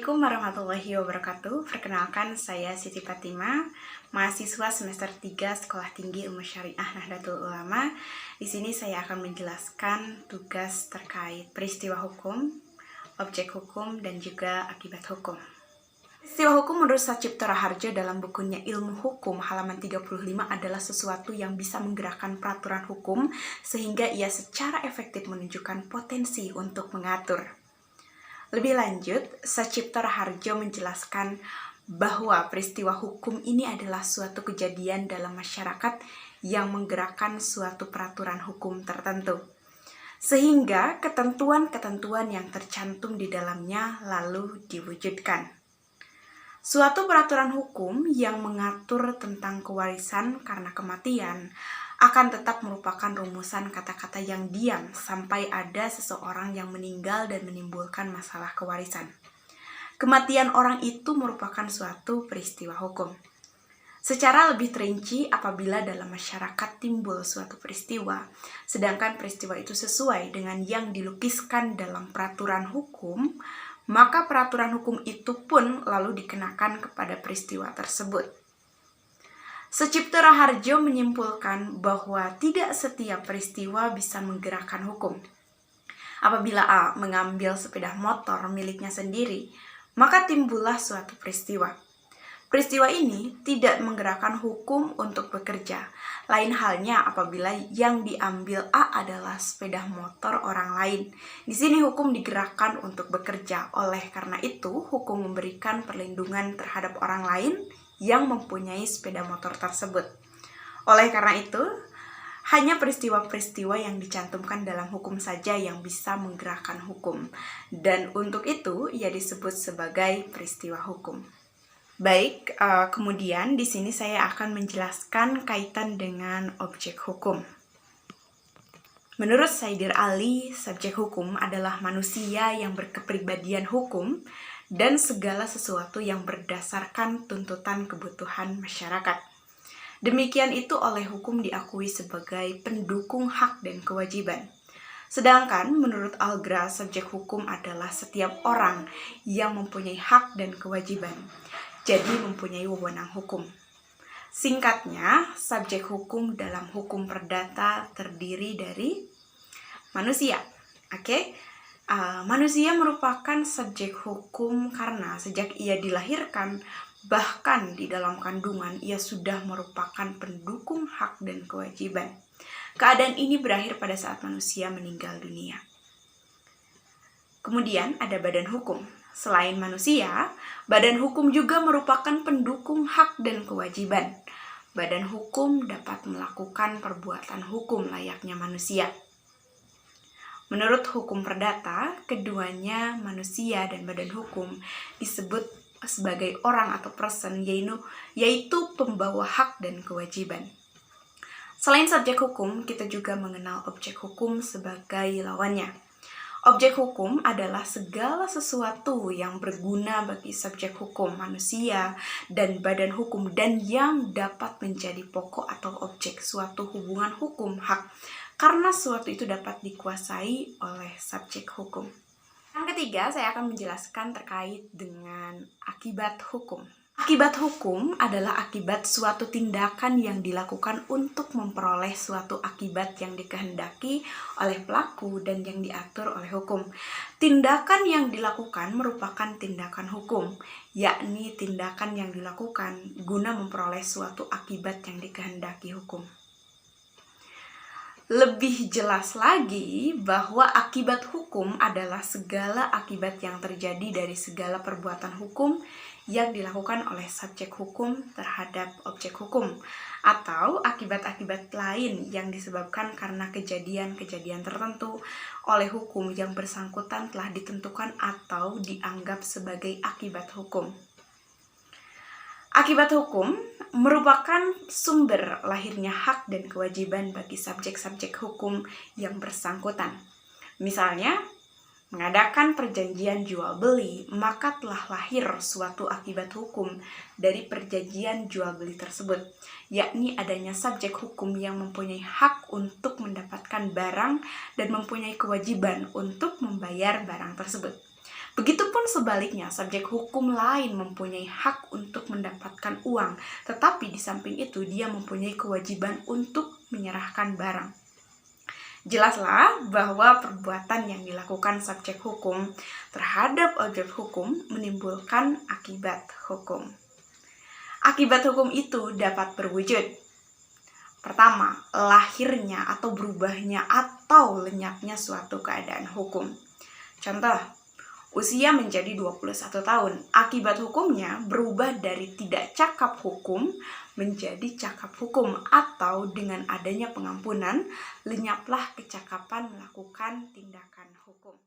Assalamualaikum warahmatullahi wabarakatuh. Perkenalkan, saya Siti Fatima, mahasiswa semester 3 Sekolah Tinggi Ilmu Syariah Nahdlatul Ulama. Di sini saya akan menjelaskan tugas terkait peristiwa hukum, objek hukum, dan juga akibat hukum. Peristiwa hukum menurut Sacipto Raharjo dalam bukunya Ilmu Hukum halaman 35 adalah sesuatu yang bisa menggerakkan peraturan hukum sehingga ia secara efektif menunjukkan potensi untuk mengatur. Lebih lanjut, Sacipto Raharjo menjelaskan bahwa peristiwa hukum ini adalah suatu kejadian dalam masyarakat yang menggerakkan suatu peraturan hukum tertentu, sehingga ketentuan-ketentuan yang tercantum di dalamnya lalu diwujudkan. Suatu peraturan hukum yang mengatur tentang kewarisan karena kematian akan tetap merupakan rumusan kata-kata yang diam sampai ada seseorang yang meninggal dan menimbulkan masalah kewarisan. Kematian orang itu merupakan suatu peristiwa hukum. Secara lebih terinci, apabila dalam masyarakat timbul suatu peristiwa, sedangkan peristiwa itu sesuai dengan yang dilukiskan dalam peraturan hukum, maka peraturan hukum itu pun lalu dikenakan kepada peristiwa tersebut. Sacipto Raharjo menyimpulkan bahwa tidak setiap peristiwa bisa menggerakkan hukum. Apabila A mengambil sepeda motor miliknya sendiri, maka timbullah suatu peristiwa. Peristiwa ini tidak menggerakkan hukum untuk bekerja. Lain halnya apabila yang diambil A adalah sepeda motor orang lain. Di sini hukum digerakkan untuk bekerja. Oleh karena itu, hukum memberikan perlindungan terhadap orang lain yang mempunyai sepeda motor tersebut. Oleh karena itu, hanya peristiwa-peristiwa yang dicantumkan dalam hukum saja yang bisa menggerakkan hukum. Dan untuk itu, ia disebut sebagai peristiwa hukum. Baik, kemudian di sini saya akan menjelaskan kaitan dengan objek hukum. Menurut Saidir Ali, subjek hukum adalah manusia yang berkepribadian hukum dan segala sesuatu yang berdasarkan tuntutan kebutuhan masyarakat. Demikian itu oleh hukum diakui sebagai pendukung hak dan kewajiban. Sedangkan menurut Algra, subjek hukum adalah setiap orang yang mempunyai hak dan kewajiban, jadi mempunyai wewenang hukum. Singkatnya, subjek hukum dalam hukum perdata terdiri dari manusia. Manusia merupakan subjek hukum karena sejak ia dilahirkan, bahkan di dalam kandungan, ia sudah merupakan pendukung hak dan kewajiban. Keadaan ini berakhir pada saat manusia meninggal dunia. Kemudian ada badan hukum. Selain manusia, badan hukum juga merupakan pendukung hak dan kewajiban. Badan hukum dapat melakukan perbuatan hukum layaknya manusia. Menurut hukum perdata, keduanya manusia dan badan hukum disebut sebagai orang atau person, yaitu pembawa hak dan kewajiban. Selain subjek hukum, kita juga mengenal objek hukum sebagai lawannya. Objek hukum adalah segala sesuatu yang berguna bagi subjek hukum manusia dan badan hukum dan yang dapat menjadi pokok atau objek suatu hubungan hukum hak karena suatu itu dapat dikuasai oleh subjek hukum. Yang ketiga, saya akan menjelaskan terkait dengan akibat hukum. Akibat hukum adalah akibat suatu tindakan yang dilakukan untuk memperoleh suatu akibat yang dikehendaki oleh pelaku dan yang diatur oleh hukum. Tindakan yang dilakukan merupakan tindakan hukum, yakni tindakan yang dilakukan guna memperoleh suatu akibat yang dikehendaki hukum. Lebih jelas lagi bahwa akibat hukum adalah segala akibat yang terjadi dari segala perbuatan hukum yang dilakukan oleh subjek hukum terhadap objek hukum, atau akibat-akibat lain yang disebabkan karena kejadian-kejadian tertentu oleh hukum yang bersangkutan telah ditentukan atau dianggap sebagai akibat hukum. Akibat hukum merupakan sumber lahirnya hak dan kewajiban bagi subjek-subjek hukum yang bersangkutan. Misalnya, mengadakan perjanjian jual beli, maka telah lahir suatu akibat hukum dari perjanjian jual beli tersebut, yakni adanya subjek hukum yang mempunyai hak untuk mendapatkan barang dan mempunyai kewajiban untuk membayar barang tersebut. Begitupun sebaliknya, subjek hukum lain mempunyai hak untuk mendapatkan uang, tetapi di samping itu dia mempunyai kewajiban untuk menyerahkan barang. Jelaslah bahwa perbuatan yang dilakukan subjek hukum terhadap objek hukum menimbulkan akibat hukum. Akibat hukum itu dapat berwujud. Pertama, lahirnya atau berubahnya atau lenyapnya suatu keadaan hukum. Contoh, usia menjadi 21 tahun. Akibat hukumnya berubah dari tidak cakap hukum menjadi cakap hukum, atau dengan adanya pengampunan, lenyaplah kecakapan melakukan tindakan hukum.